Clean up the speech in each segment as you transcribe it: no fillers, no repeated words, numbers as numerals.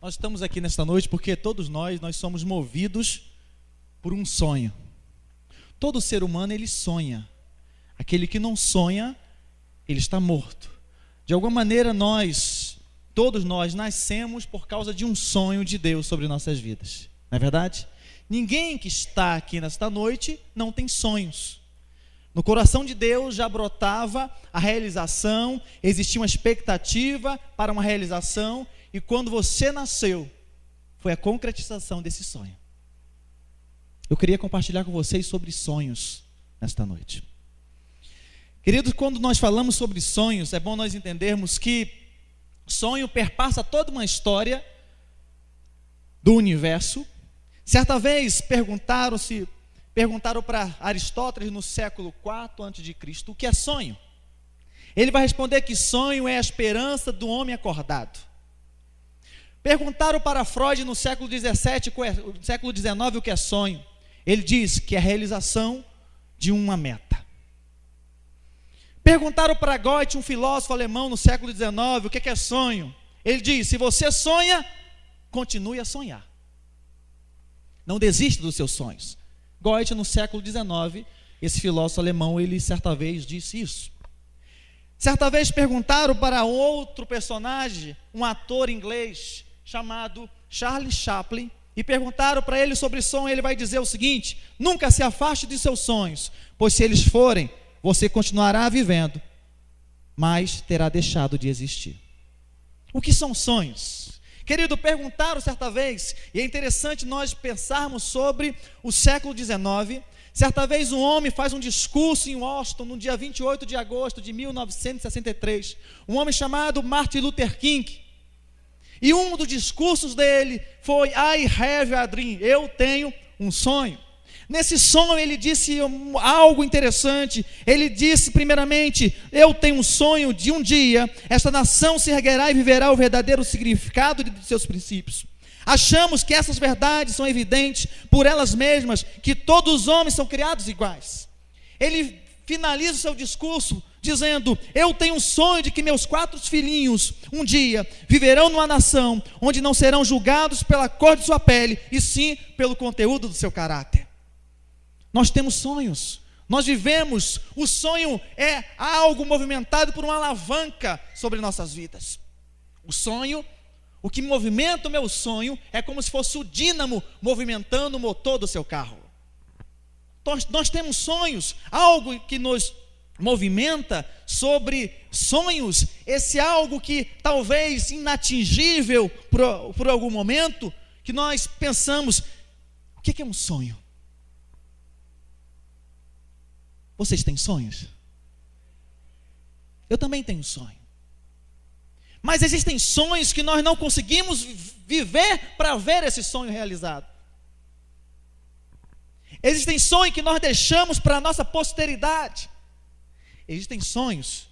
Nós estamos aqui nesta noite porque todos nós somos movidos por um sonho. Todo ser humano, ele sonha. Aquele que não sonha, ele está morto. De alguma maneira, todos nós nascemos por causa de um sonho de Deus sobre nossas vidas. Não é verdade? Ninguém que está aqui nesta noite não tem sonhos. No coração de Deus já brotava a realização, existia uma expectativa para uma realização, e quando você nasceu, foi a concretização desse sonho. Eu queria compartilhar com vocês sobre sonhos nesta noite. Queridos, quando nós falamos sobre sonhos, é bom nós entendermos que sonho perpassa toda uma história do universo. Certa vez perguntaram para Aristóteles no século IV a.C. o que é sonho. Ele vai responder que sonho é a esperança do homem acordado. Perguntaram para Freud no século XIX o que é sonho. Ele diz que é a realização de uma meta. Perguntaram para Goethe, um filósofo alemão no século XIX, o que é sonho. Ele diz: se você sonha, continue a sonhar. Não desista dos seus sonhos. Goethe, no século XIX, esse filósofo alemão, ele certa vez disse isso. Certa vez perguntaram para outro personagem, um ator inglês chamado Charlie Chaplin, e perguntaram para ele sobre sonho. Ele vai dizer o seguinte: nunca se afaste de seus sonhos, pois se eles forem, você continuará vivendo, mas terá deixado de existir. O que são sonhos? Querido, perguntaram certa vez, e é interessante nós pensarmos sobre o século XIX. Certa vez um homem faz um discurso em Washington, no dia 28 de agosto de 1963, um homem chamado Martin Luther King, e um dos discursos dele foi: I have a dream, eu tenho um sonho. Nesse sonho ele disse algo interessante. Ele disse primeiramente: eu tenho um sonho de um dia esta nação se erguerá e viverá o verdadeiro significado de seus princípios. Achamos que essas verdades são evidentes por elas mesmas, que todos os homens são criados iguais. Ele finaliza o seu discurso dizendo: eu tenho um sonho de que meus 4 filhinhos um dia viverão numa nação onde não serão julgados pela cor de sua pele, e sim pelo conteúdo do seu caráter. Nós temos sonhos, nós vivemos. O sonho é algo movimentado por uma alavanca sobre nossas vidas. O sonho, o que movimenta o meu sonho, é como se fosse o dínamo movimentando o motor do seu carro. Nós temos sonhos, algo que nos movimenta. Sobre sonhos, esse algo que talvez inatingível por algum momento, que nós pensamos: o que é um sonho? Vocês têm sonhos? Eu também tenho sonho. Mas existem sonhos que nós não conseguimos viver para ver esse sonho realizado. Existem sonhos que nós deixamos para a nossa posteridade. Existem sonhos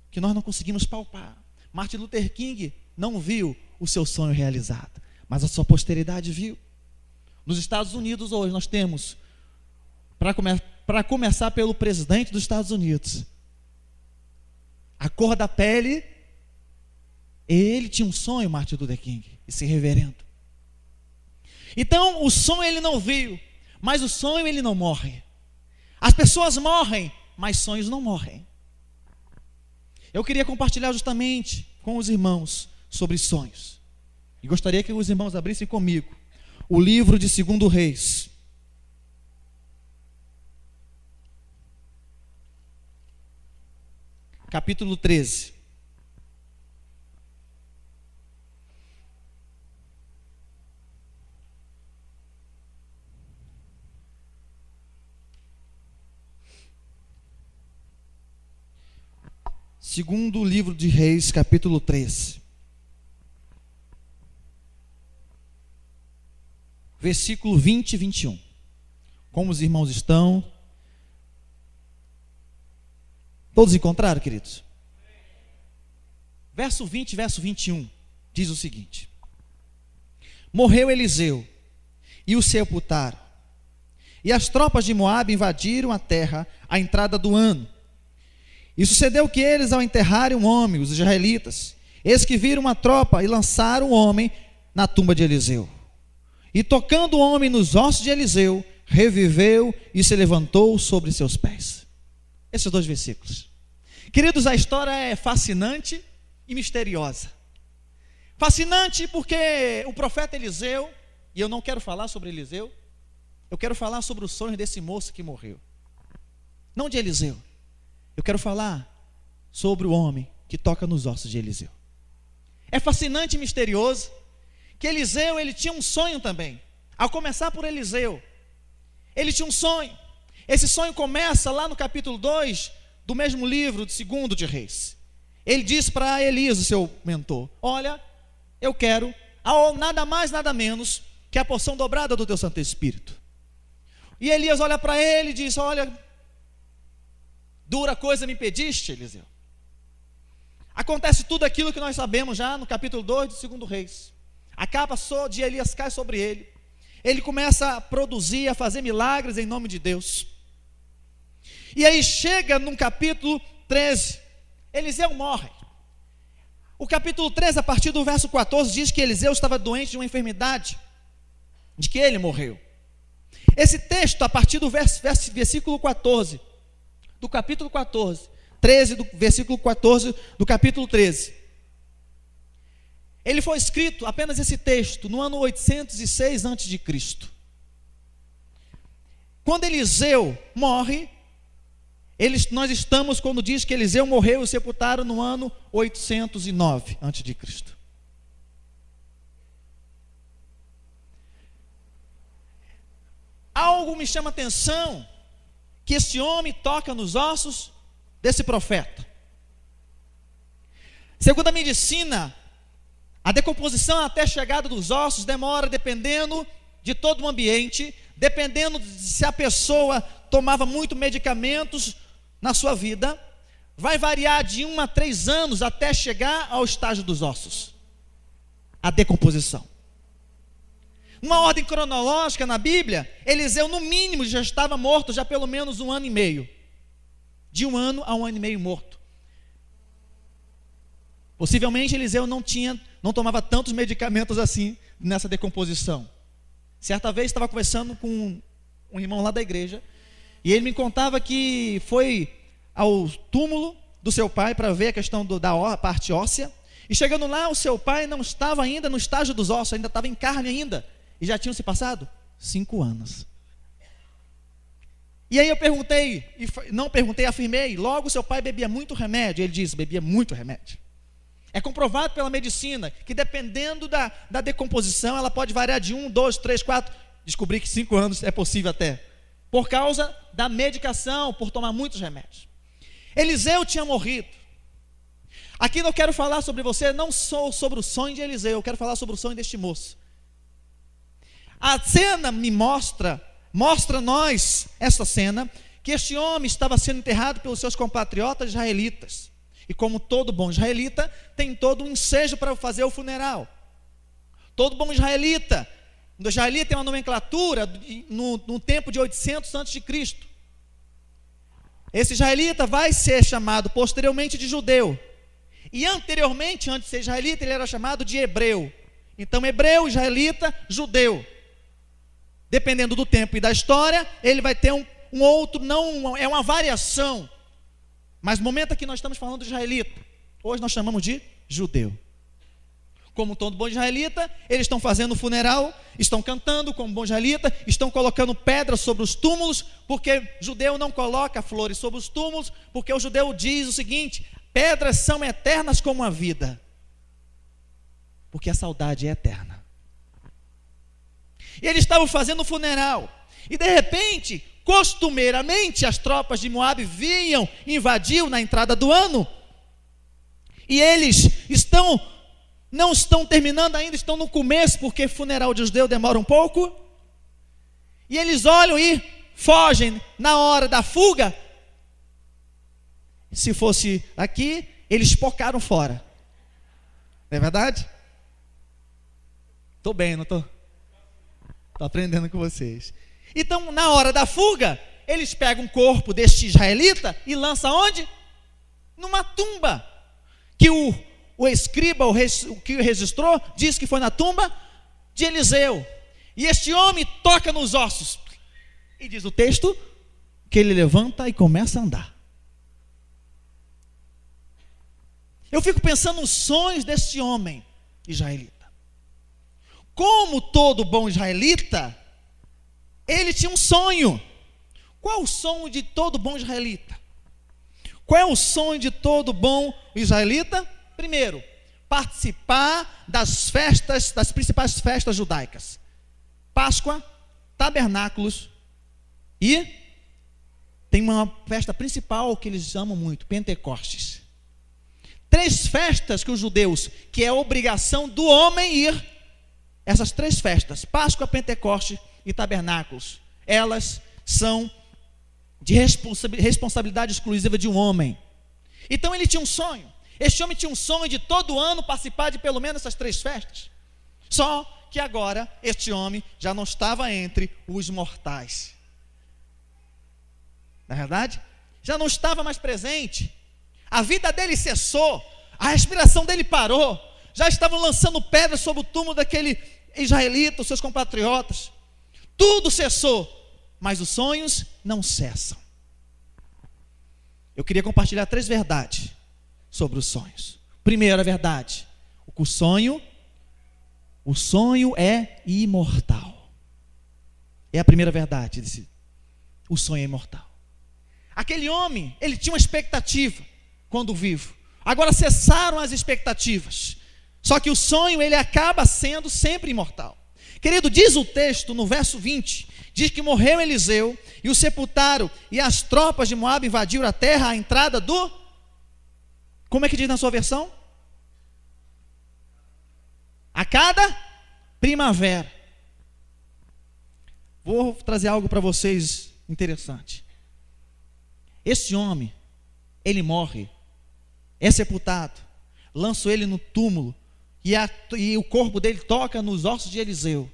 que nós não conseguimos palpar. Martin Luther King não viu o seu sonho realizado, mas a sua posteridade viu. Nos Estados Unidos hoje nós temos, para começar pelo presidente dos Estados Unidos, a cor da pele. Ele tinha um sonho, Martin Luther King, esse reverendo. Então o sonho ele não viu, mas o sonho ele não morre. As pessoas morrem, mas sonhos não morrem. Eu queria compartilhar justamente com os irmãos sobre sonhos, e gostaria que os irmãos abrissem comigo o livro de 2 Reis, capítulo 13. Segundo livro de Reis, capítulo 13. Versículo 20 e 21. Como os irmãos estão? Todos encontraram, queridos? Verso 20 e verso 21 diz o seguinte: morreu Eliseu, e o sepultaram, e as tropas de Moabe invadiram a terra à entrada do ano. E sucedeu que eles, ao enterrarem um homem, os israelitas, Eis que viram uma tropa e lançaram o homem na tumba de Eliseu. E tocando o homem nos ossos de Eliseu, reviveu e se levantou sobre seus pés. Esses 2 versículos. Queridos, a história é fascinante e misteriosa. Fascinante porque o profeta Eliseu, e eu não quero falar sobre Eliseu, eu quero falar sobre os sonhos desse moço que morreu. Não de Eliseu. Eu quero falar sobre o homem que toca nos ossos de Eliseu. É fascinante e misterioso que Eliseu, ele tinha um sonho também. Ao começar por Eliseu, ele tinha um sonho. Esse sonho começa lá no capítulo 2 do mesmo livro, de 2 de Reis. Ele diz para Elias, o seu mentor: olha, eu quero nada mais, nada menos que a porção dobrada do teu Santo Espírito. E Elias olha para ele e diz: olha, dura coisa me pediste, Eliseu. Acontece tudo aquilo que nós sabemos já no capítulo 2 de 2 Reis. A capa de Elias cai sobre ele. Ele começa a produzir, a fazer milagres em nome de Deus. E aí chega no capítulo 13, Eliseu morre. O capítulo 13, a partir do verso 14, diz que Eliseu estava doente de uma enfermidade, de que ele morreu. Esse texto, a partir do versículo 14, do capítulo 14, 13, do versículo 14, do capítulo 13. Ele foi escrito, apenas esse texto, no ano 806 a.C. Quando Eliseu morre, nós estamos, quando diz que Eliseu morreu e sepultaram no ano 809 a.C. Algo me chama a atenção, que esse homem toca nos ossos desse profeta. Segundo a medicina, a decomposição até a chegada dos ossos demora, dependendo de todo o ambiente, dependendo de se a pessoa tomava muito medicamentos na sua vida, vai variar de 1 a 3 anos até chegar ao estágio dos ossos, a decomposição. Uma ordem cronológica na Bíblia, Eliseu no mínimo já estava morto já pelo menos 1 ano e meio, de 1 ano a 1 ano e meio morto. Possivelmente Eliseu não tomava tantos medicamentos assim nessa decomposição. Certa vez estava conversando com um irmão lá da igreja, e ele me contava que foi ao túmulo do seu pai para ver a questão da parte óssea, e chegando lá, o seu pai não estava ainda no estágio dos ossos, ainda estava em carne ainda, e já tinham se passado 5 anos. E aí eu afirmei, logo seu pai bebia muito remédio. Ele disse, bebia muito remédio. É comprovado pela medicina que dependendo da decomposição, ela pode variar de 1, 2, 3, 4, descobri que 5 anos é possível até, por causa da medicação, por tomar muitos remédios. Eliseu tinha morrido. Aqui eu quero falar sobre você, não só sobre o sonho de Eliseu, eu quero falar sobre o sonho deste moço. A cena me mostra a nós, essa cena, que este homem estava sendo enterrado pelos seus compatriotas israelitas. E como todo bom israelita, tem todo um ensejo para fazer o funeral. Todo bom israelita, o israelita tem uma nomenclatura no tempo de 800 a.C. Esse israelita vai ser chamado posteriormente de judeu. E anteriormente, antes de ser israelita, ele era chamado de hebreu. Então, hebreu, israelita, judeu. Dependendo do tempo e da história, ele vai ter um outro, não é uma variação. Mas no momento aqui nós estamos falando de israelita. Hoje nós chamamos de judeu. Como todo bom israelita, eles estão fazendo o funeral, estão cantando como bom israelita, estão colocando pedras sobre os túmulos, porque judeu não coloca flores sobre os túmulos, porque o judeu diz o seguinte: pedras são eternas como a vida, porque a saudade é eterna. E eles estavam fazendo o funeral, e de repente, costumeiramente, as tropas de Moabe vinham, invadiam na entrada do ano, e eles não estão terminando ainda, estão no começo, porque funeral de judeu demora um pouco, e eles olham e fogem na hora da fuga. Se fosse aqui, eles pocaram fora. Não é verdade? Estou bem, não estou? Estou aprendendo com vocês. Então, na hora da fuga, eles pegam o corpo deste israelita e lançam onde? Numa tumba, que o o escriba, o que registrou, diz que foi na tumba de Eliseu. E este homem toca nos ossos. E diz o texto que ele levanta e começa a andar. Eu fico pensando nos sonhos deste homem israelita. Como todo bom israelita, ele tinha um sonho. Qual é o sonho de todo bom israelita? Qual é o sonho de todo bom israelita? Primeiro, participar das festas, das principais festas judaicas: Páscoa, Tabernáculos e tem uma festa principal que eles amam muito, Pentecostes. 3 festas que os judeus, que é obrigação do homem ir, essas 3 festas, Páscoa, Pentecostes e Tabernáculos, elas são de responsabilidade exclusiva de um homem. Então ele tinha um sonho. Este homem tinha um sonho de todo ano participar de pelo menos essas 3 festas. Só que agora este homem já não estava entre os mortais. Na verdade, já não estava mais presente. A vida dele cessou, a respiração dele parou. Já estavam lançando pedras sobre o túmulo daquele israelita, os seus compatriotas. Tudo cessou, mas os sonhos não cessam. Eu queria compartilhar 3 verdades sobre os sonhos. Primeira verdade: o sonho é imortal. É a primeira verdade. O sonho é imortal. Aquele homem, ele tinha uma expectativa quando vivo. Agora cessaram as expectativas. Só que o sonho, ele acaba sendo sempre imortal. Querido, diz o texto no verso 20, diz que morreu Eliseu e o sepultaram, e as tropas de Moabe invadiram a terra à entrada do... Como é que diz na sua versão? A cada primavera. Vou trazer algo para vocês interessante. Esse homem, ele morre, é sepultado, lanço ele no túmulo, e o corpo dele toca nos ossos de Eliseu.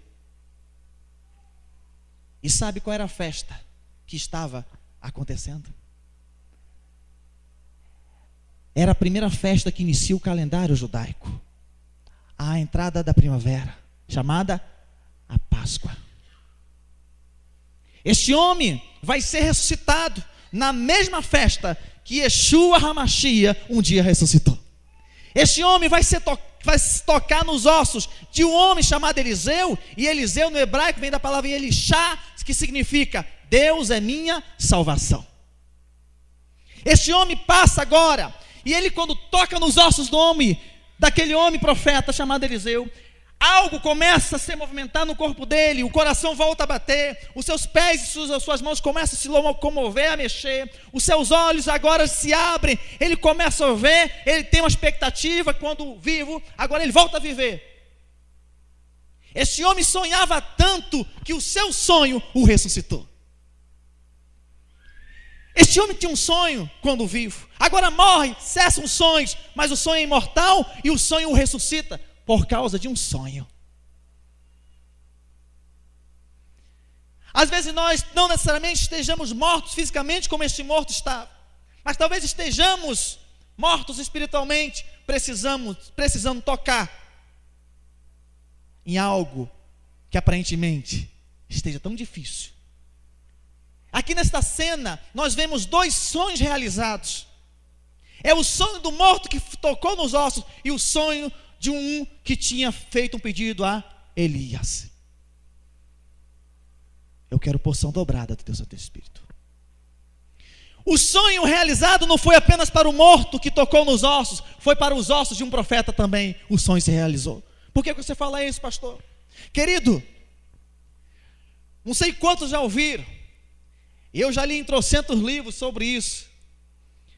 E sabe qual era a festa que estava acontecendo? Era a primeira festa que inicia o calendário judaico, a entrada da primavera, chamada a Páscoa. Este homem vai ser ressuscitado na mesma festa que Yeshua HaMashiach um dia ressuscitou. Este homem vai se tocar nos ossos de um homem chamado Eliseu, e Eliseu no hebraico vem da palavra Elishá, que significa Deus é minha salvação. Este homem passa agora, e ele, quando toca nos ossos do homem, daquele homem profeta chamado Eliseu, algo começa a se movimentar no corpo dele, o coração volta a bater, os seus pés e as suas mãos começam a se locomover, a mexer, os seus olhos agora se abrem, ele começa a ver, ele tem uma expectativa, quando vivo, agora ele volta a viver. Esse homem sonhava tanto que o seu sonho o ressuscitou. Este homem tinha um sonho quando vivo, agora morre, cessam os sonhos, mas o sonho é imortal e o sonho o ressuscita por causa de um sonho. Às vezes nós não necessariamente estejamos mortos fisicamente como este morto estava, mas talvez estejamos mortos espiritualmente, precisando tocar em algo que aparentemente esteja tão difícil. Aqui nesta cena nós vemos 2 sonhos realizados. É o sonho do morto que tocou nos ossos e o sonho de um que tinha feito um pedido a Elias. Eu quero porção dobrada do teu Santo Espírito. O sonho realizado não foi apenas para o morto que tocou nos ossos, foi para os ossos de um profeta também. O sonho se realizou. Por que você fala isso, pastor? Querido, não sei quantos já ouviram, eu já li em trocentos livros sobre isso.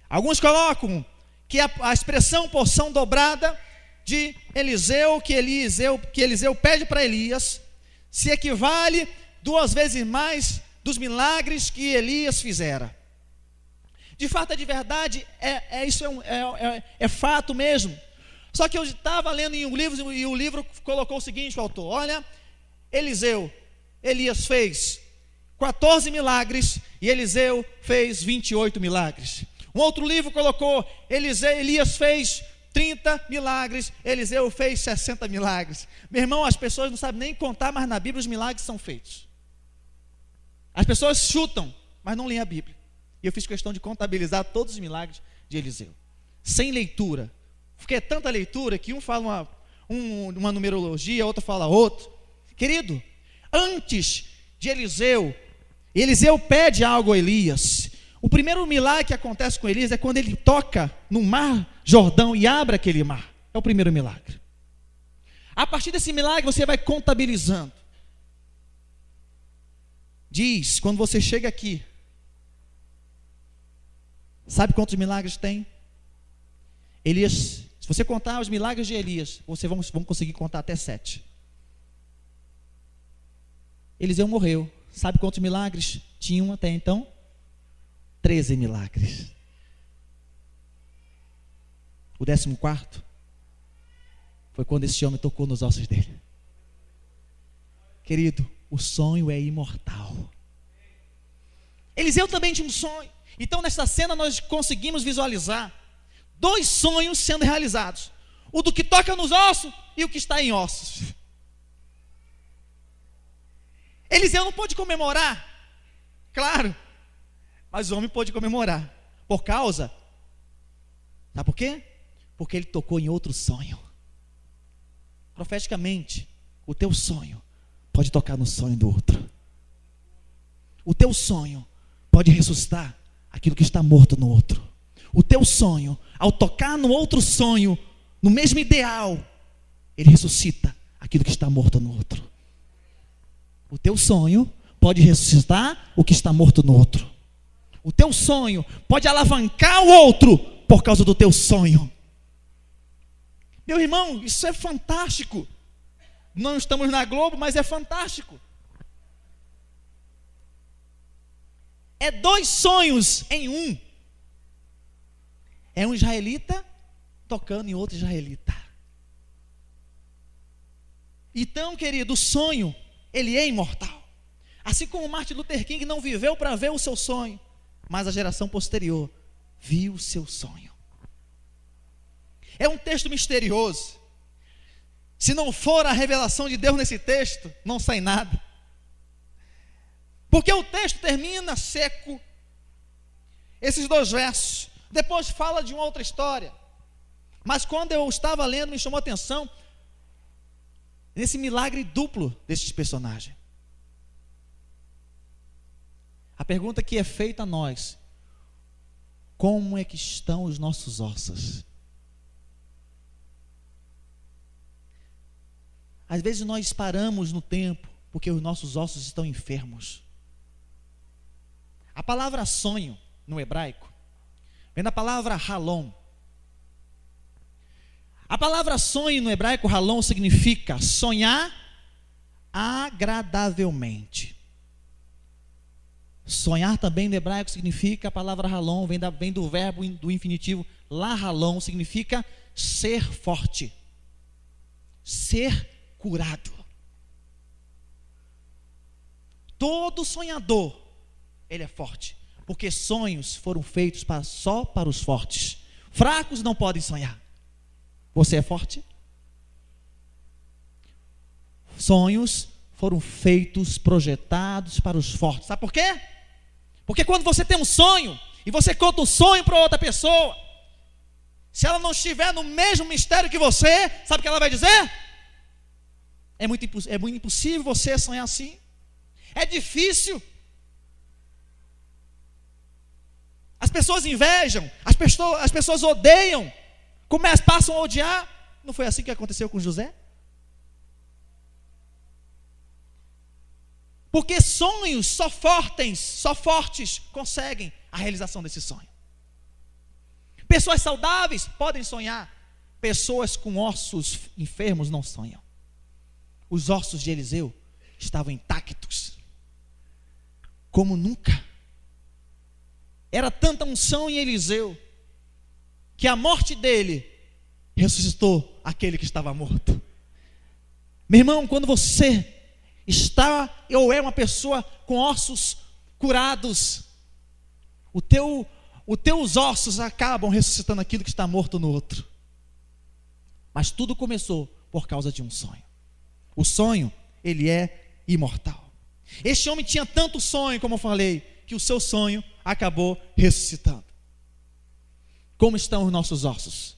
Alguns colocam que a expressão porção dobrada de Eliseu, que Eliseu pede para Elias, se equivale 2 vezes mais dos milagres que Elias fizera. De fato, é de verdade, isso é fato mesmo. Só que eu estava lendo em um livro, e o livro colocou o seguinte, o autor: olha, Elias fez 14 milagres e Eliseu fez 28 milagres. Um outro livro colocou, Elias fez 30 milagres, Eliseu fez 60 milagres. Meu irmão, as pessoas não sabem nem contar, mas na Bíblia os milagres são feitos. As pessoas chutam, mas não leem a Bíblia. E eu fiz questão de contabilizar todos os milagres de Eliseu, sem leitura, porque é tanta leitura que um fala uma numerologia, outro fala outro. Querido, antes de Eliseu pede algo a Elias. O primeiro milagre que acontece com Elias é quando ele toca no mar Jordão e abre aquele mar. É o primeiro milagre. A partir desse milagre você vai contabilizando. Diz, quando você chega aqui, sabe quantos milagres tem? Elias, se você contar os milagres de Elias, vocês vão conseguir contar até 7. Eliseu morreu. Sabe quantos milagres tinham até então? 13 milagres. O 14º foi quando esse homem tocou nos ossos dele. Querido, o sonho é imortal. Eliseu também tinha um sonho. Então nessa cena nós conseguimos visualizar 2 sonhos sendo realizados: o do que toca nos ossos e o que está em ossos. Eliseu não pôde comemorar, claro, mas o homem pôde comemorar, por causa, sabe por quê? Porque ele tocou em outro sonho. Profeticamente, o teu sonho pode tocar no sonho do outro. O teu sonho pode ressuscitar aquilo que está morto no outro. O teu sonho, ao tocar no outro sonho, no mesmo ideal, ele ressuscita aquilo que está morto no outro. O teu sonho pode ressuscitar o que está morto no outro. O teu sonho pode alavancar o outro por causa do teu sonho. Meu irmão, isso é fantástico. Não estamos na Globo, mas é fantástico. É 2 sonhos em um. É um israelita tocando em outro israelita. Então, querido, o sonho, ele é imortal. Assim como Martin Luther King não viveu para ver o seu sonho, mas a geração posterior viu o seu sonho. É um texto misterioso. Se não for a revelação de Deus nesse texto, não sai nada. Porque o texto termina seco. Esses 2 versos. Depois fala de uma outra história. Mas quando eu estava lendo, me chamou a atenção nesse milagre duplo desses personagens. A pergunta que é feita a nós: como é que estão os nossos ossos? Às vezes nós paramos no tempo porque os nossos ossos estão enfermos. A palavra sonho no hebraico vem da palavra halom. A palavra sonho no hebraico halom significa sonhar agradavelmente. Sonhar também no hebraico significa, a palavra halom vem do verbo do infinitivo la halom, significa ser forte, ser curado. Todo sonhador, ele é forte, porque sonhos foram feitos só para os fortes. Fracos não podem sonhar. Você é forte? Sonhos foram feitos, projetados para os fortes. Sabe por quê? Porque quando você tem um sonho e você conta o sonho para outra pessoa, se ela não estiver no mesmo mistério que você, sabe o que ela vai dizer? É muito impossível você sonhar assim. É difícil. As pessoas invejam, as pessoas odeiam, passam a odiar. Não foi assim que aconteceu com José? Porque sonhos só fortes conseguem a realização desse sonho. Pessoas saudáveis podem sonhar. Pessoas com ossos enfermos não sonham. Os ossos de Eliseu estavam intactos, como nunca. Era tanta unção em Eliseu, que a morte dele ressuscitou aquele que estava morto. Meu irmão, quando você está ou é uma pessoa com ossos curados, os teus ossos acabam ressuscitando aquilo que está morto no outro. Mas tudo começou por causa de um sonho. O sonho, ele é imortal. Este homem tinha tanto sonho, como eu falei, que o seu sonho acabou ressuscitando. Como estão os nossos ossos?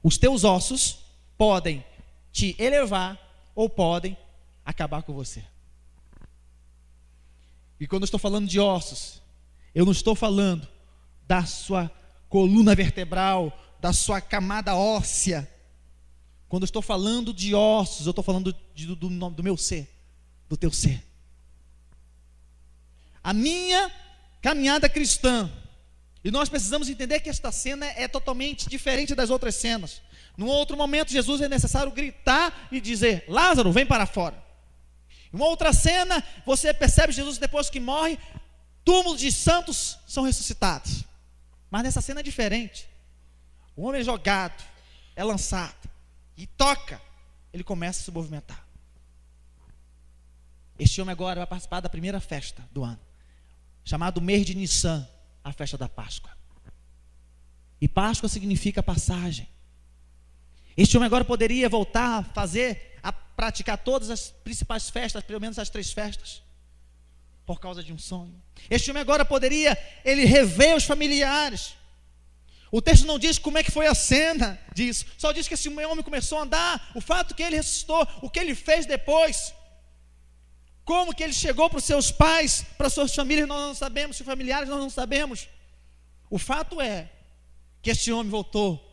Os teus ossos podem te elevar ou podem acabar com você. E quando eu estou falando de ossos, eu não estou falando da sua coluna vertebral, da sua camada óssea. Quando eu estou falando de ossos, eu estou falando do meu ser, do teu ser. A minha caminhada cristã, e nós precisamos entender que esta cena é totalmente diferente das outras cenas. Num outro momento, Jesus é necessário gritar e dizer: Lázaro, vem para fora. Em uma outra cena, você percebe Jesus depois que morre, túmulos de santos são ressuscitados. Mas nessa cena é diferente. O homem é jogado, é lançado, e toca, ele começa a se movimentar. Este homem agora vai participar da primeira festa do ano, chamado mês de Nissan, a festa da Páscoa. E Páscoa significa passagem. Este homem agora poderia voltar a praticar todas as principais festas, pelo menos as 3 festas, por causa de um sonho. Este homem agora poderia, ele rever os familiares. O texto não diz como é que foi a cena disso, só diz que esse homem começou a andar, o fato que ele ressuscitou, o que ele fez depois, como que ele chegou para os seus pais, para as suas famílias, nós não sabemos, seus familiares nós não sabemos. O fato é que este homem voltou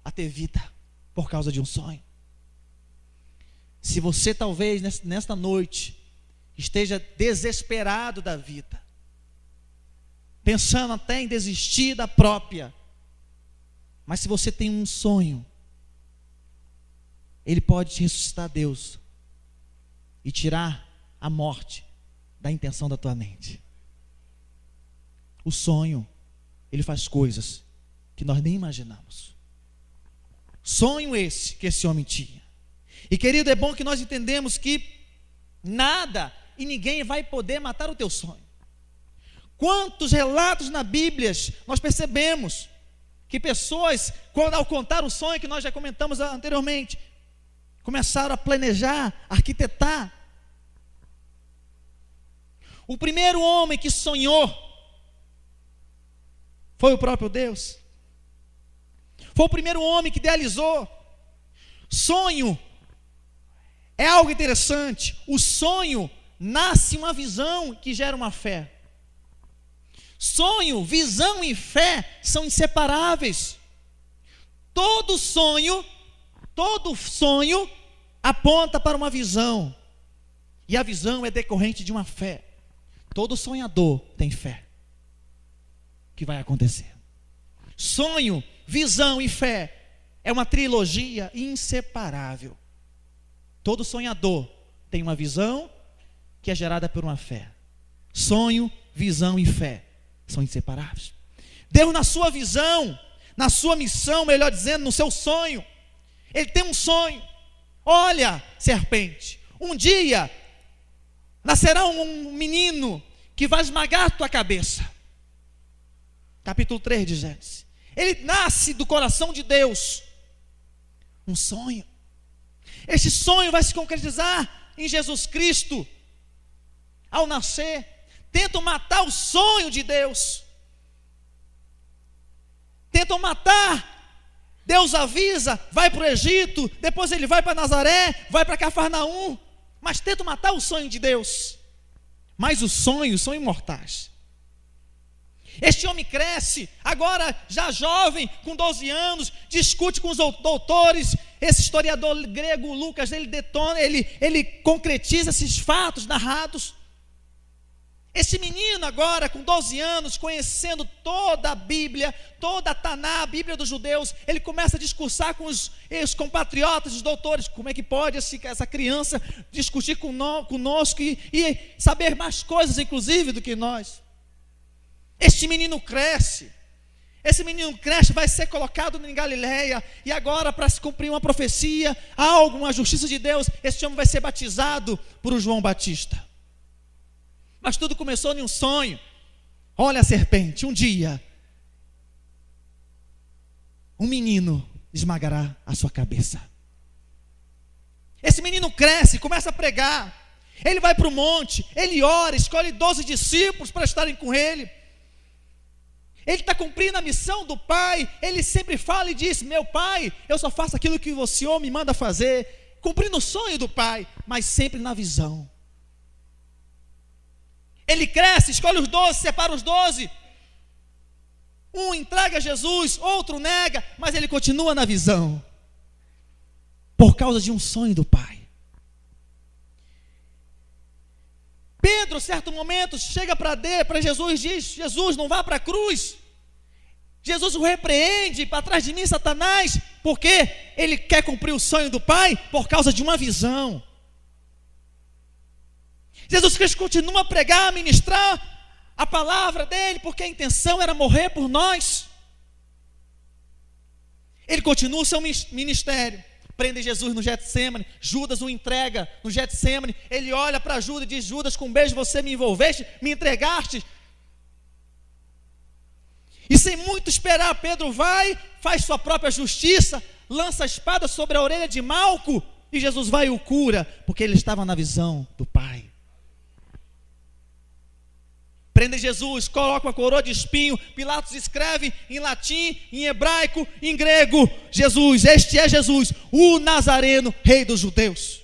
a ter vida por causa de um sonho. Se você talvez nesta noite esteja desesperado da vida, pensando até em desistir da própria, mas se você tem um sonho, ele pode te ressuscitar, Deus, e tirar a morte da intenção da tua mente. O sonho, ele faz coisas que nós nem imaginamos. Sonho esse que esse homem tinha. E querido, é bom que nós entendemos que nada e ninguém vai poder matar o teu sonho. Quantos relatos na Bíblia nós percebemos que pessoas, quando ao contar o sonho que nós já comentamos anteriormente, começaram a planejar, arquitetar. O primeiro homem que sonhou foi o próprio Deus. Foi o primeiro homem que idealizou. Sonho é algo interessante. O sonho nasce uma visão que gera uma fé. Sonho, visão e fé são inseparáveis. Todo sonho aponta para uma visão. E a visão é decorrente de uma fé. Todo sonhador tem fé que vai acontecer. Sonho, visão e fé é uma trilogia inseparável. Todo sonhador tem uma visão que é gerada por uma fé. Sonho, visão e fé são inseparáveis. Deus, na sua visão, na sua missão, melhor dizendo, no seu sonho, Ele tem um sonho. Olha, serpente, um dia nascerá um menino que vai esmagar tua cabeça. Capítulo 3 de Gênesis. Ele nasce do coração de Deus. Um sonho. Este sonho vai se concretizar em Jesus Cristo. Ao nascer, tentam matar o sonho de Deus. Tentam matar. Deus avisa, vai para o Egito, depois ele vai para Nazaré, vai para Cafarnaum, mas tentam matar o sonho de Deus. Mas os sonhos são imortais. Este homem cresce, agora já jovem, com 12 anos, discute com os doutores. Esse historiador grego Lucas, ele concretiza esses fatos narrados. Esse menino agora, com 12 anos, conhecendo toda a Bíblia, toda a Taná, a Bíblia dos judeus, ele começa a discursar com os compatriotas, os doutores. Como é que pode essa criança discutir conosco e saber mais coisas, inclusive, do que nós? Este menino cresce. Esse menino cresce, vai ser colocado em Galileia. E agora, para se cumprir uma profecia, uma justiça de Deus, esse homem vai ser batizado por João Batista. Mas tudo começou em um sonho. Olha a serpente, um dia um menino esmagará a sua cabeça. Esse menino cresce, começa a pregar. Ele vai para o monte, ele ora, escolhe 12 discípulos para estarem com ele. Ele está cumprindo a missão do Pai. Ele sempre fala e diz: meu Pai, eu só faço aquilo que o Senhor me manda fazer, cumprindo o sonho do Pai, mas sempre na visão. Ele cresce, escolhe os 12, separa os 12. Um entrega a Jesus, outro nega, mas ele continua na visão, por causa de um sonho do Pai. Pedro, certo momento, chega para Jesus e diz: Jesus, não vá para a cruz. Jesus o repreende: para trás de mim, Satanás, porque ele quer cumprir o sonho do Pai por causa de uma visão. Jesus Cristo continua a pregar, a ministrar a palavra dele, porque a intenção era morrer por nós. Ele continua o seu ministério. Prende Jesus no Getsêmani, Judas o entrega no Getsêmani. Ele olha para Judas e diz: Judas, com um beijo você me envolveste, me entregaste. E sem muito esperar, Pedro vai, faz sua própria justiça, lança a espada sobre a orelha de Malco, e Jesus vai e o cura, porque ele estava na visão do Pai. Prende Jesus, coloca uma coroa de espinho. Pilatos escreve em latim, em hebraico, em grego: Jesus, este é Jesus, o Nazareno, rei dos judeus.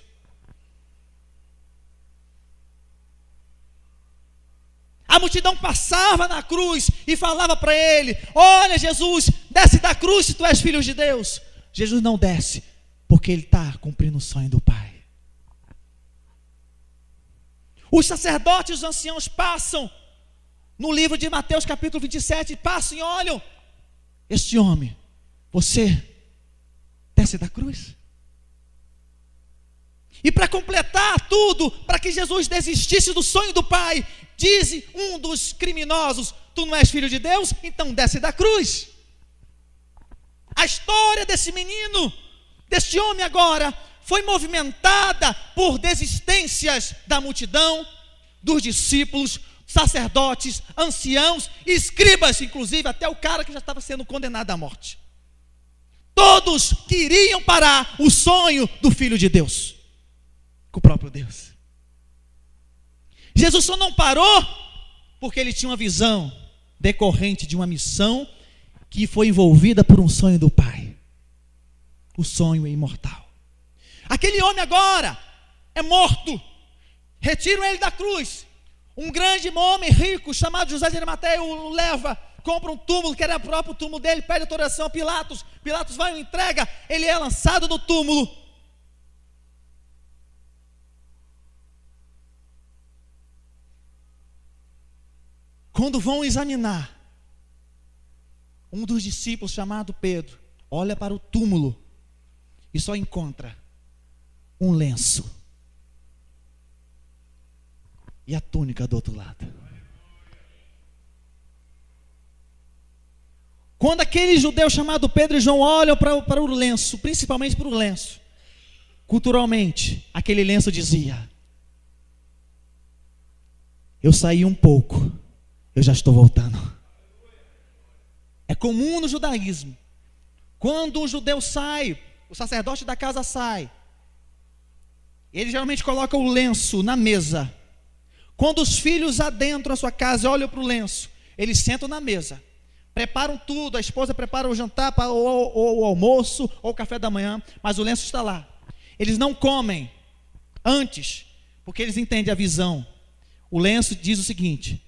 A multidão passava na cruz e falava para ele: olha, Jesus, desce da cruz se tu és filho de Deus. Jesus não desce, porque ele está cumprindo o sonho do Pai. Os sacerdotes e os anciãos passam no livro de Mateus capítulo 27, passam e olham: este homem, você desce da cruz? E para completar tudo, para que Jesus desistisse do sonho do Pai, diz um dos criminosos: tu não és filho de Deus? Então desce da cruz. A história desse menino, deste homem agora, foi movimentada por desistências da multidão, dos discípulos, sacerdotes, anciãos, escribas, inclusive até o cara que já estava sendo condenado à morte. Todos queriam parar o sonho do Filho de Deus, com o próprio Deus. Jesus só não parou porque ele tinha uma visão decorrente de uma missão que foi envolvida por um sonho do Pai. O sonho é imortal. Aquele homem agora é morto. Retiram ele da cruz. Um grande homem rico chamado José de Arimateia o leva, compra um túmulo que era o próprio túmulo dele, pede autorização a Pilatos. Pilatos vai e o entrega. Ele é lançado no túmulo. Quando vão examinar, um dos discípulos, chamado Pedro, olha para o túmulo e só encontra um lenço e a túnica do outro lado. Quando aquele judeu chamado Pedro e João olham para o lenço, principalmente para o lenço, culturalmente, aquele lenço dizia: eu saí um pouco, eu já estou voltando. É comum no judaísmo, quando um judeu sai, o sacerdote da casa sai, ele geralmente coloca o lenço na mesa. Quando os filhos adentram a sua casa e olham para o lenço, eles sentam na mesa, preparam tudo, a esposa prepara o jantar, ou o almoço, ou o café da manhã, mas o lenço está lá. Eles não comem antes, porque eles entendem a visão. O lenço diz o seguinte: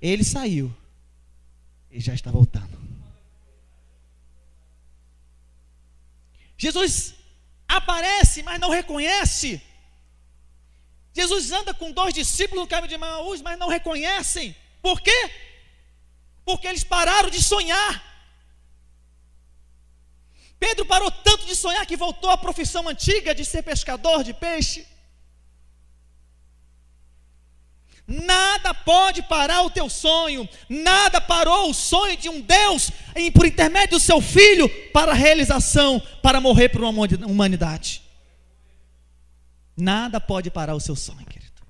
ele saiu, ele já está voltando. Jesus aparece, mas não reconhece. Jesus anda com 2 discípulos no caminho de Emaús, mas não reconhecem. Por quê? Porque eles pararam de sonhar. Pedro parou tanto de sonhar que voltou à profissão antiga de ser pescador de peixe. Nada pode parar o teu sonho. Nada parou o sonho de um Deus, por intermédio do seu Filho, para a realização, para morrer por uma humanidade. Nada pode parar o seu sonho, querido.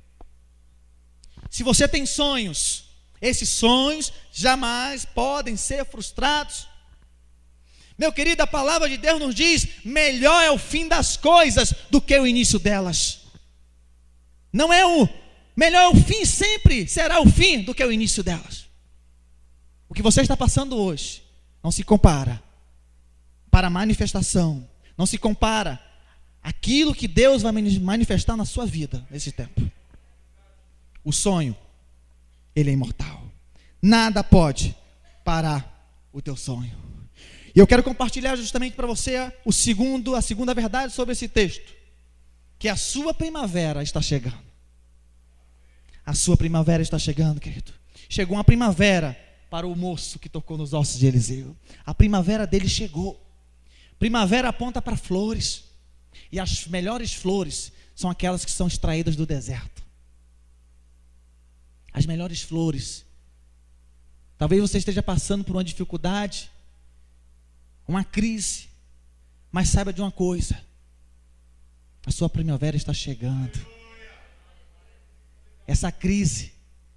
Se você tem sonhos, esses sonhos jamais podem ser frustrados. Meu querido, a palavra de Deus nos diz: melhor é o fim das coisas do que o início delas. Não é o melhor, é o fim, sempre será o fim do que o início delas. O que você está passando hoje não se compara para a manifestação, não se compara aquilo que Deus vai manifestar na sua vida nesse tempo. O sonho, ele é imortal. Nada pode parar o teu sonho. E eu quero compartilhar justamente para você a segunda verdade sobre esse texto, que a sua primavera está chegando. A sua primavera está chegando, querido. Chegou uma primavera para o moço que tocou nos ossos de Eliseu. A primavera dele chegou. Primavera aponta para flores. E as melhores flores são aquelas que são extraídas do deserto. As melhores flores. Talvez você esteja passando por uma dificuldade, uma crise, mas saiba de uma coisa: a sua primavera está chegando. Essa crise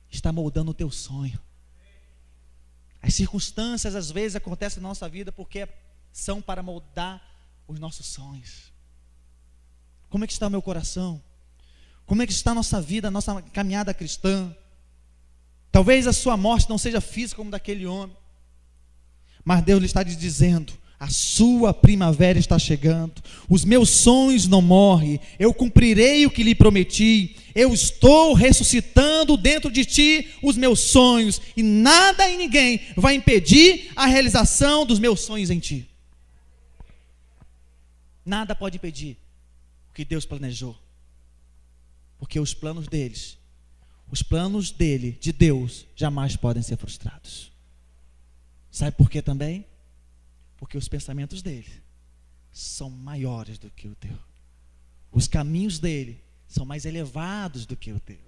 está moldando o teu sonho. As circunstâncias às vezes acontecem na nossa vida porque são para moldar os nossos sonhos. Como é que está o meu coração? Como é que está a nossa vida, a nossa caminhada cristã? Talvez a sua morte não seja física como daquele homem, mas Deus lhe está lhe dizendo: a sua primavera está chegando, os meus sonhos não morrem, eu cumprirei o que lhe prometi, eu estou ressuscitando dentro de ti os meus sonhos, e nada e ninguém vai impedir a realização dos meus sonhos em ti. Nada pode impedir o que Deus planejou, porque os planos dele, de Deus, jamais podem ser frustrados. Sabe por quê também? Porque os pensamentos dele são maiores do que o teu. Os caminhos dele são mais elevados do que o teu.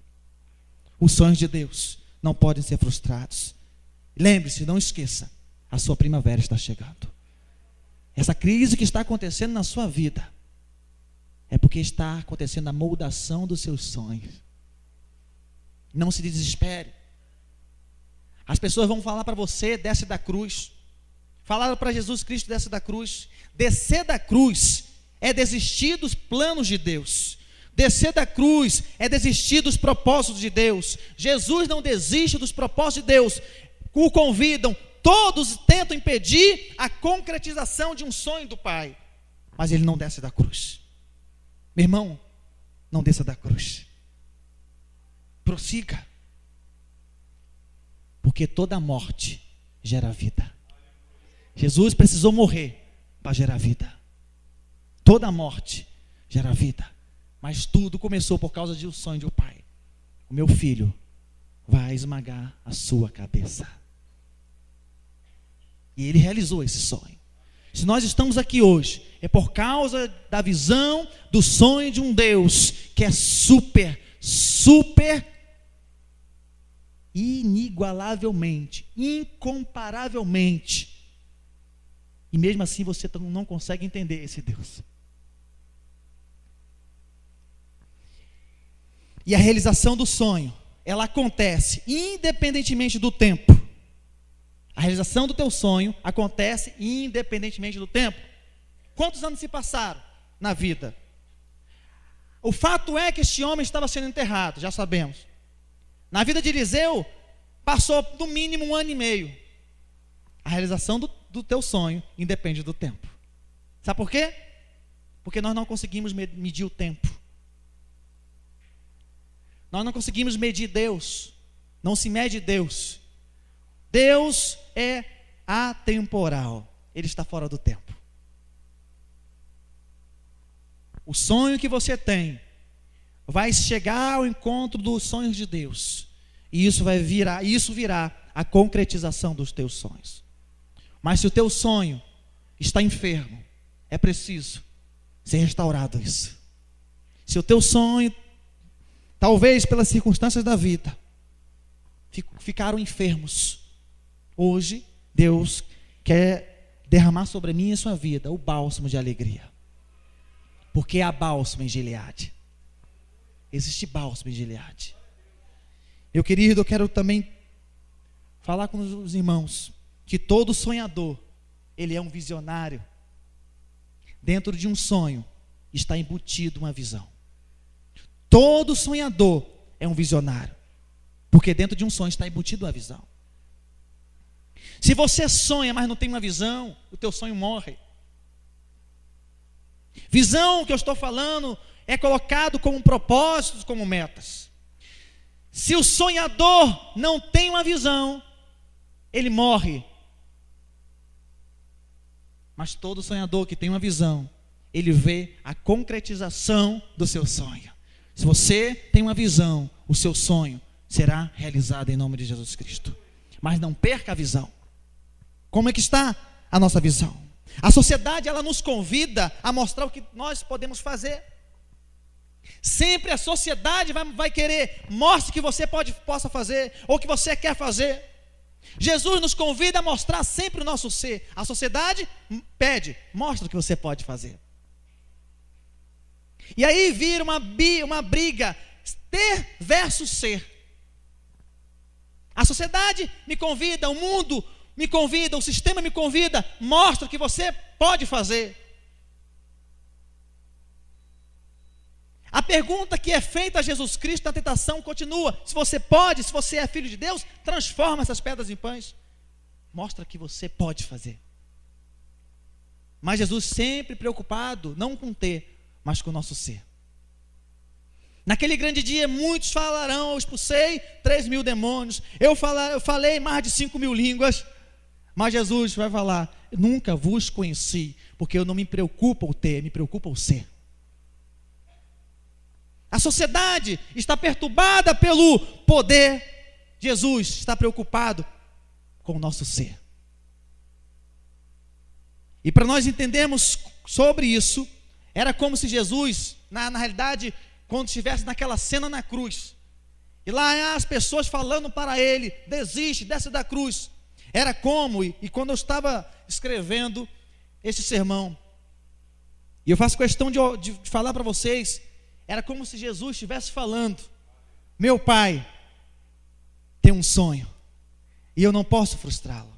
Os sonhos de Deus não podem ser frustrados. Lembre-se, não esqueça, a sua primavera está chegando. Essa crise que está acontecendo na sua vida é porque está acontecendo a moldação dos seus sonhos. Não se desespere. As pessoas vão falar para você: desce da cruz. Falaram para Jesus Cristo: desce da cruz. Descer da cruz é desistir dos planos de Deus. Descer da cruz é desistir dos propósitos de Deus. Jesus não desiste dos propósitos de Deus. O convidam, todos tentam impedir a concretização de um sonho do Pai, mas ele não desce da cruz. Meu irmão, não desça da cruz. Prossiga, porque toda morte gera vida. Jesus precisou morrer para gerar vida. Toda morte gera vida, mas tudo começou por causa de um sonho de um pai: o meu filho vai esmagar a sua cabeça. E ele realizou esse sonho. Se nós estamos aqui hoje, é por causa da visão do sonho de um Deus que é super inigualavelmente, incomparavelmente. E mesmo assim você não consegue entender esse Deus. E a realização do sonho, ela acontece independentemente do tempo. A realização do teu sonho acontece independentemente do tempo. Quantos anos se passaram na vida? O fato é que este homem estava sendo enterrado, já sabemos. Na vida de Eliseu, passou no mínimo 1 ano e meio. A realização do teu sonho independe do tempo. Sabe por quê? Porque nós não conseguimos medir o tempo. Nós não conseguimos medir Deus. Não se mede Deus. Deus é atemporal. Ele está fora do tempo. O sonho que você tem vai chegar ao encontro dos sonhos de Deus. E isso virá a concretização dos teus sonhos. Mas se o teu sonho está enfermo, é preciso ser restaurado isso. Se o teu sonho, talvez pelas circunstâncias da vida, ficaram enfermos, hoje Deus quer derramar sobre mim e a sua vida o bálsamo de alegria. Porque há bálsamo em Gileade. Existe bálsamo em Gileade. Meu querido, eu quero também falar com os irmãos que todo sonhador ele é um visionário. Dentro de um sonho está embutido uma visão. Todo sonhador é um visionário, porque dentro de um sonho está embutido uma visão. Se você sonha, mas não tem uma visão, o teu sonho morre. Visão que eu estou falando é colocado como propósitos, como metas. Se o sonhador não tem uma visão, ele morre. Mas todo sonhador que tem uma visão, ele vê a concretização do seu sonho. Se você tem uma visão, o seu sonho será realizado em nome de Jesus Cristo. Mas não perca a visão. Como é que está a nossa visão? A sociedade, ela nos convida a mostrar o que nós podemos fazer. Sempre a sociedade vai querer, mostre o que você possa fazer, ou o que você quer fazer. Jesus nos convida a mostrar sempre o nosso ser. A sociedade pede, mostra o que você pode fazer. E aí vira uma briga, ter versus ser. A sociedade me convida, o mundo me convida, o sistema me convida, mostra o que você pode fazer. A pergunta que é feita a Jesus Cristo na tentação continua: se você pode, se você é filho de Deus, transforma essas pedras em pães. Mostra que você pode fazer. Mas Jesus sempre preocupado, não com ter, mas com o nosso ser. Naquele grande dia, muitos falarão: eu expulsei 3.000 demônios, eu falei mais de 5.000 línguas. Mas Jesus vai falar: nunca vos conheci, porque eu não me preocupo o ter, me preocupa o ser. A sociedade está perturbada pelo poder. Jesus está preocupado com o nosso ser. E para nós entendermos sobre isso, era como se Jesus, na realidade, quando estivesse naquela cena na cruz, e lá as pessoas falando para ele: desiste, desce da cruz. Era como, e quando eu estava escrevendo esse sermão, e eu faço questão de falar para vocês, era como se Jesus estivesse falando: meu Pai tem um sonho, e eu não posso frustrá-lo.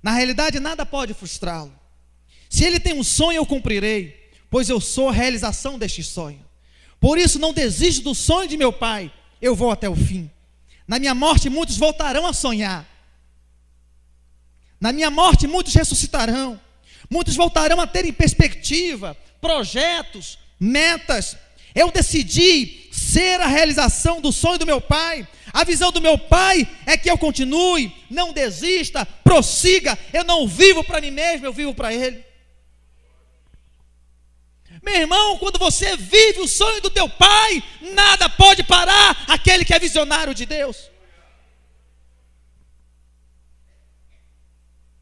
Na realidade, nada pode frustrá-lo. Se ele tem um sonho, eu cumprirei, pois eu sou a realização deste sonho. Por isso não desisto do sonho de meu Pai, eu vou até o fim. Na minha morte muitos voltarão a sonhar. Na minha morte muitos ressuscitarão. Muitos voltarão a terem perspectiva, projetos, metas. Eu decidi ser a realização do sonho do meu Pai. A visão do meu Pai é que eu continue, não desista, prossiga. Eu não vivo para mim mesmo, eu vivo para Ele. Meu irmão, quando você vive o sonho do teu Pai, nada pode parar aquele que é visionário de Deus.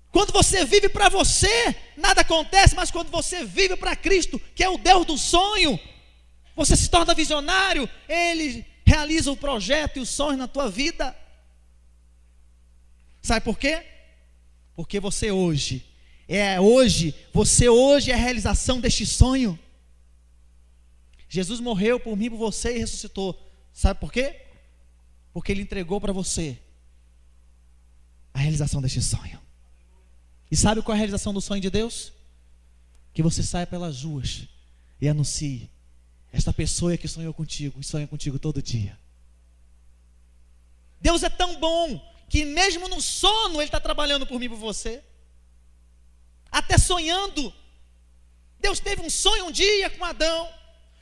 Quando você vive para você, nada acontece, mas quando você vive para Cristo, que é o Deus do sonho, você se torna visionário, Ele realiza o projeto e o sonho na tua vida. Sabe por quê? Porque você hoje é a realização deste sonho. Jesus morreu por mim, por você e ressuscitou. Sabe por quê? Porque Ele entregou para você a realização deste sonho. E sabe qual é a realização do sonho de Deus? Que você saia pelas ruas e anuncie: esta pessoa é que sonhou contigo e sonha contigo todo dia. Deus é tão bom que mesmo no sono Ele está trabalhando por mim e por você. Até sonhando. Deus teve um sonho um dia com Adão.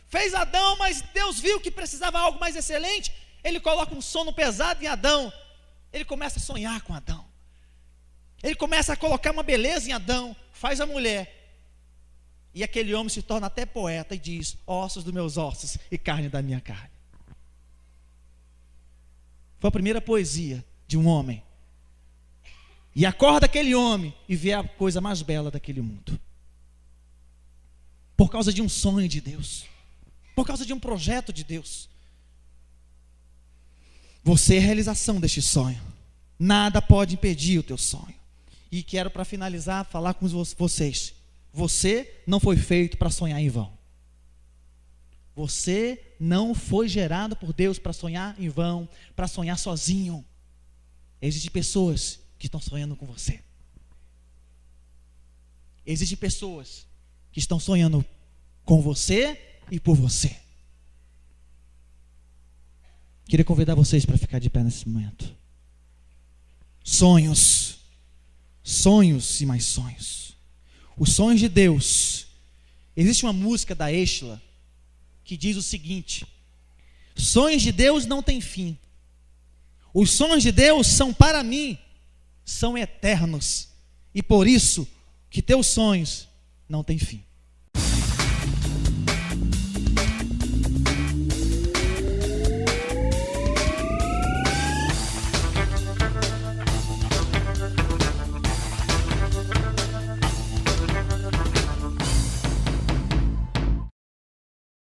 Fez Adão, mas Deus viu que precisava de algo mais excelente. Ele coloca um sono pesado em Adão. Ele começa a sonhar com Adão. Ele começa a colocar uma beleza em Adão. Faz a mulher. E aquele homem se torna até poeta e diz: ossos dos meus ossos e carne da minha carne. Foi a primeira poesia de um homem. E acorda aquele homem e vê a coisa mais bela daquele mundo. Por causa de um sonho de Deus. Por causa de um projeto de Deus. Você é a realização deste sonho. Nada pode impedir o teu sonho. E quero, para finalizar, falar com vocês. Você não foi feito para sonhar em vão. Você não foi gerado por Deus para sonhar em vão, para sonhar sozinho. Existem pessoas que estão sonhando com você. Existem pessoas que estão sonhando com você e por você. Queria convidar vocês para ficar de pé nesse momento. Sonhos. Sonhos e mais sonhos. Os sonhos de Deus. Existe uma música da Exla que diz o seguinte: sonhos de Deus não têm fim. Os sonhos de Deus são para mim, são eternos. E por isso que teus sonhos não têm fim.